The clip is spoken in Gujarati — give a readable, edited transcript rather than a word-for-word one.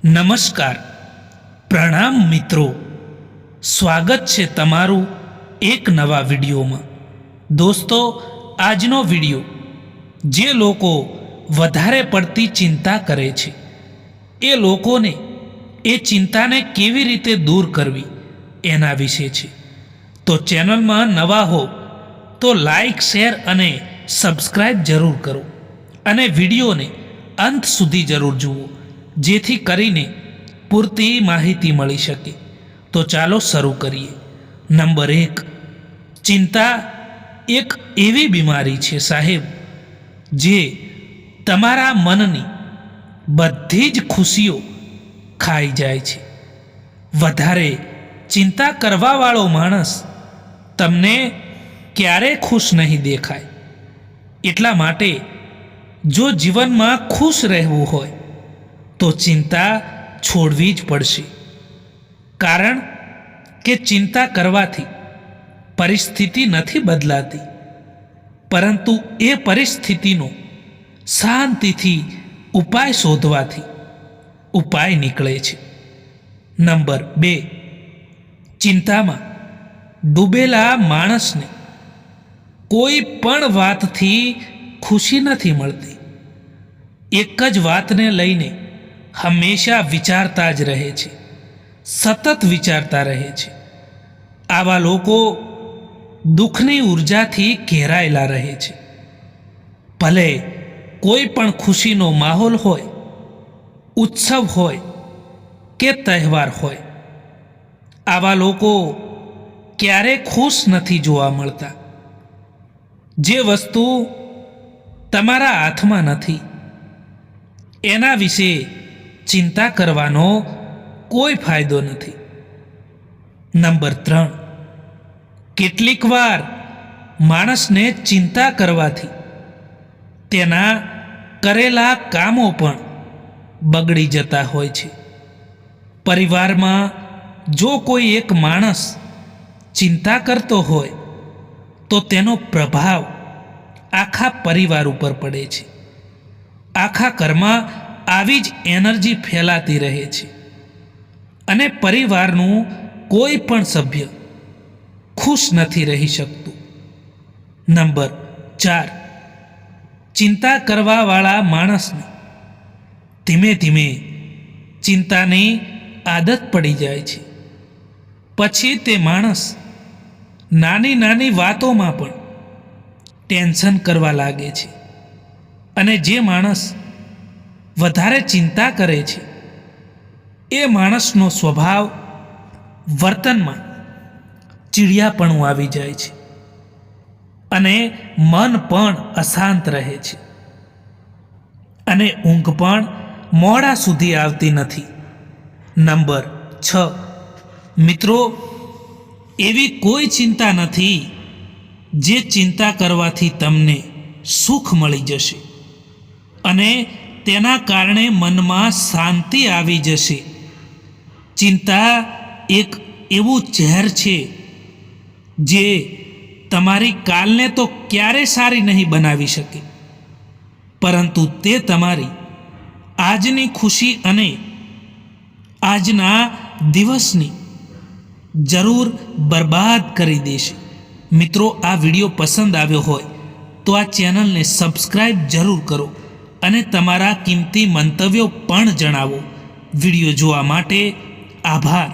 નમસ્કાર, પ્રણામ મિત્રો. સ્વાગત છે તમારું એક નવા વિડીયોમાં. દોસ્તો, આજનો વિડીયો જે લોકો વધારે પડતી ચિંતા કરે છે એ લોકોને એ ચિંતાને કેવી રીતે દૂર કરવી એના વિશે છે. તો ચેનલમાં નવા હો તો લાઈક, શેર અને સબસ્ક્રાઈબ જરૂર કરો અને વિડીયોને અંત સુધી જરૂર જુઓ, જેથી કરીને પૂરતી માહિતી મળી શકે. તો ચાલો શરૂ કરીએ. નંબર 1, ચિંતા એક એવી બીમારી છે સાહેબ, જે તમારા મનની બધી જ ખુશીઓ ખાઈ જાય છે. વધારે ચિંતા કરવાવાળો માણસ તમને ક્યારેય ખુશ નહીં દેખાય. એટલા માટે જો જીવનમાં ખુશ રહેવું હોય તો ચિંતા છોડવી જ પડશે. કારણ કે ચિંતા કરવાથી પરિસ્થિતિ નથી બદલાતી, પરંતુ એ પરિસ્થિતિનો શાંતિથી ઉપાય શોધવાથી ઉપાય નીકળે છે. નંબર 2, ચિંતામાં ડૂબેલા માણસને કોઈ પણ વાતથી ખુશી નથી મળતી. એક જ વાતને લઈને હંમેશા વિચારતા જ રહે છે, સતત વિચારતા રહે છે. આવા લોકો દુઃખની ઉર્જાથી ઘેરાયેલા રહે છે. ભલે કોઈ પણ ખુશીનો માહોલ હોય, ઉત્સવ હોય કે તહેવાર હોય, આવા લોકો ક્યારેય ખુશ નથી જોવા મળતા. જે વસ્તુ તમારા હાથમાં નથી એના વિશે ચિંતા કરવાનો કોઈ ફાયદો નથી. નંબર 3, કેટલીક વાર માણસને ચિંતા કરવાથી તેના કરેલા કામો પણ બગડી જતા હોય છે. પરિવારમાં જો કોઈ એક માણસ ચિંતા કરતો હોય તો તેનો પ્રભાવ આખા પરિવાર ઉપર પડે છે. આખા ઘરમાં આવી જ એનર્જી ફેલાતી રહે છે અને પરિવારનું કોઈ પણ સભ્ય ખુશ નથી રહી શકતું. નંબર 4, ચિંતા કરવાવાળા માણસને ધીમે ધીમે ચિંતાની આદત પડી જાય છે. પછી તે માણસ નાની નાની વાતોમાં પણ ટેન્શન કરવા લાગે છે. અને જે માણસ વધારે ચિંતા કરે છે એ માણસનો સ્વભાવ, વર્તનમાં ચીડિયાપણું આવી જાય છે અને મન પણ અશાંત રહે છે અને ઊંઘ પણ મોડા સુધી આવતી નથી. નંબર 6, મિત્રો, એવી કોઈ ચિંતા નથી જે ચિંતા કરવાથી તમને સુખ મળી જશે અને તેના કારણે મનમાં શાંતિ આવી જશે. ચિંતા એક એવું ઝેર છે જે તમારી કાલને તો ક્યારેય સારી નહીં બનાવી શકે, પરંતુ તે તમારી આજની ખુશી અને આજના દિવસની જરૂર બરબાદ કરી દેશે. મિત્રો, આ વિડીયો પસંદ આવ્યો હોય તો આ ચેનલને સબસ્ક્રાઈબ જરૂર કરો અને તમારા કિંમતી મંતવ્યો પણ જણાવો. વિડીયો જોવા માટે આભાર.